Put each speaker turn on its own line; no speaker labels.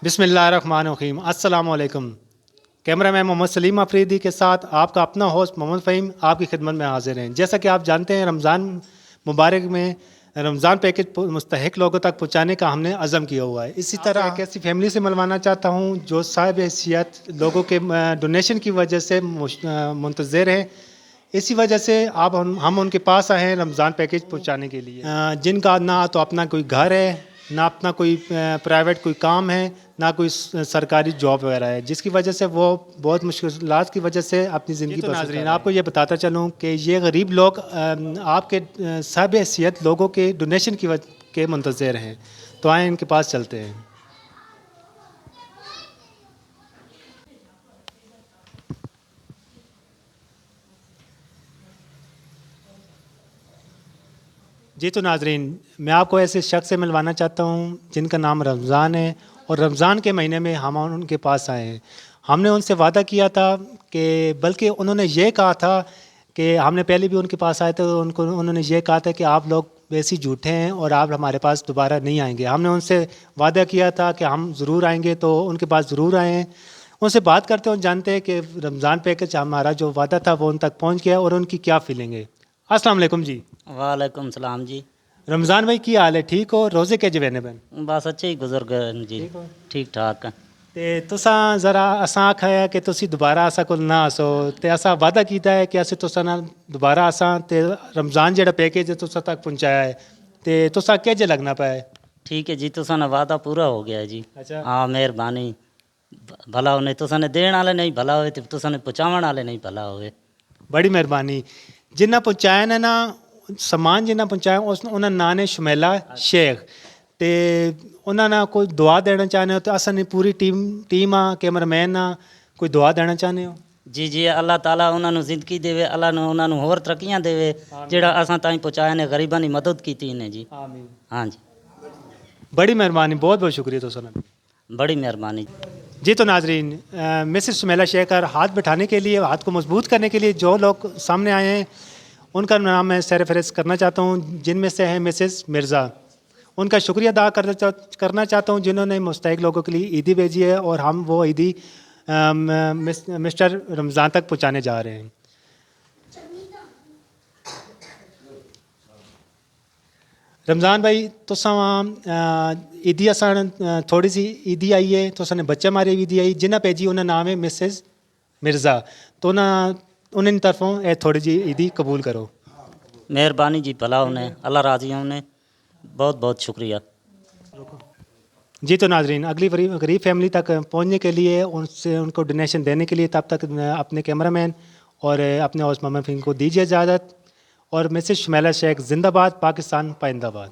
بسم اللہ الرحمن الرحیم، السلام علیکم۔ کیمرہ مین محمد سلیم افریدی کے ساتھ آپ کا اپنا ہوسٹ محمد فہیم آپ کی خدمت میں حاضر ہیں۔ جیسا کہ آپ جانتے ہیں، رمضان مبارک میں رمضان پیکج مستحق لوگوں تک پہنچانے کا ہم نے عزم کیا ہوا ہے۔ اسی طرح ایک ایسی فیملی سے ملوانا چاہتا ہوں جو صاحب حیثیت لوگوں کے ڈونیشن کی وجہ سے منتظر ہیں۔ اسی وجہ سے اب ہم ان کے پاس آئے ہیں رمضان پیکج پہنچانے کے لیے، جن کا نہ تو اپنا کوئی گھر ہے، نہ اپنا کوئی پرائیویٹ کوئی کام ہے، نہ کوئی سرکاری جاب وغیرہ ہے، جس کی وجہ سے وہ بہت مشکلات کی وجہ سے اپنی زندگی بسر کر رہے ہیں۔ ناظرین، آپ کو یہ بتاتا چلوں کہ یہ غریب لوگ آپ کے صاحب حیثیت لوگوں کے ڈونیشن کے منتظر ہیں، تو آئیں ان کے پاس چلتے ہیں۔ جی تو ناظرین، میں آپ کو ایسے شخص سے ملوانا چاہتا ہوں جن کا نام رمضان ہے، اور رمضان کے مہینے میں ہم ان کے پاس آئے ہیں۔ ہم نے ان سے وعدہ کیا تھا کہ بلکہ انہوں نے یہ کہا تھا کہ ہم نے پہلے بھی ان کے پاس آئے تھے، انہوں نے یہ کہا تھا کہ آپ لوگ ویسے جھوٹے ہیں اور آپ ہمارے پاس دوبارہ نہیں آئیں گے۔ ہم نے ان سے وعدہ کیا تھا کہ ہم ضرور آئیں گے، تو ان کے پاس ضرور آئے ہیں۔ ان سے بات کرتے ہیں، جانتے ہیں کہ رمضان پیکج ہمارا جو وعدہ تھا وہ ان تک پہنچ گیا اور ان کی کیا فیلنگ ہے۔ السلام علیکم جی۔
وعلیکم السلام جی۔
رمضان بھائی کی حال ہے؟ ٹھیک ہو؟ روزے کے جوینے بن
بس اچھے ہی گزر گئے جی، ٹھیک ٹھاک۔
تے تساں ذرا اساں آکھیا کہ تسی دوبارہ اساں کول نہ آسو، تے اساں وعدہ کیتا ہے کہ اساں تساں نال دوبارہ آساں، تے رمضان جڑا پیکج ہے تساں تک پہنچایا ہے، تے تساں کہ جے لگنا پیا ہے؟
ٹھیک ہے جی، تساں نے وعدہ پورا ہو گیا ہے جی۔
اچھا،
ہاں مہربانی، بھلا ہونے تساں نے دین والے نہیں بھلا ہوئے، تے تساں نے پہنچاون والے نہیں بھلا ہوئے۔
بڑی مہربانی۔ جنہ پہنچایا نا سامان جنہ پہنچایا انہاں نام ہے شمیلہ شیخ، تے انہاں نا کوئی دعا دینا چاہنے ہو تو اساں نے پوری ٹیم کیمرہ مین کوئی دعا دینا چاہنے ہو؟
جی جی، اللہ تعالیٰ انہاں نو زندگی دے، اللہ نے انہاں نو ہور ترقیاں دے جڑا اساں تائیں پہنچایا نے، غریباں دی مدد کیتی نے جی۔
آمین۔
ہاں جی،
بڑی مہربانی، بہت بہت شکریہ تو سنا۔
بڑی مہربانی۔
جی تو ناظرین، مسز شمیلہ شیخر ہاتھ بٹھانے کے لیے، ہاتھ کو مضبوط کرنے کے لیے جو لوگ سامنے آئے ہیں ان کا نام میں سیر فہرست کرنا چاہتا ہوں، جن میں سے ہیں مسز مرزا۔ ان کا شکریہ ادا کرنا چاہتا ہوں جنہوں نے مستحق لوگوں کے لیے عیدی بھیجی ہے، اور ہم وہ عیدی مسٹر رمضان تک پہنچانے جا رہے ہیں۔ رمضان بھائی، تساں عیدی اساں تھوڑی سی عیدی آئی ہے، تساں نے بچے ماری عیدی آئی جنہ بھیجی، انہاں نام ہے مسز مرزا، تو انہیں طرفوں اے تھوڑی جی عیدی قبول کرو۔
مہربانی جی، بھلا ہونے، اللہ راضی ہونے، بہت بہت شکریہ۔
جی تو ناظرین، اگلی غریب فیملی تک پہنچنے کے لیے، ان کو ڈونیشن دینے کے لیے، تب تک اپنے کیمرہ مین اور اپنے ہوسٹ محمد فہیم کو دیجیے اجازت، اور مسز شمیلہ شیخ زندہ باد، پاکستان پائندہ باد۔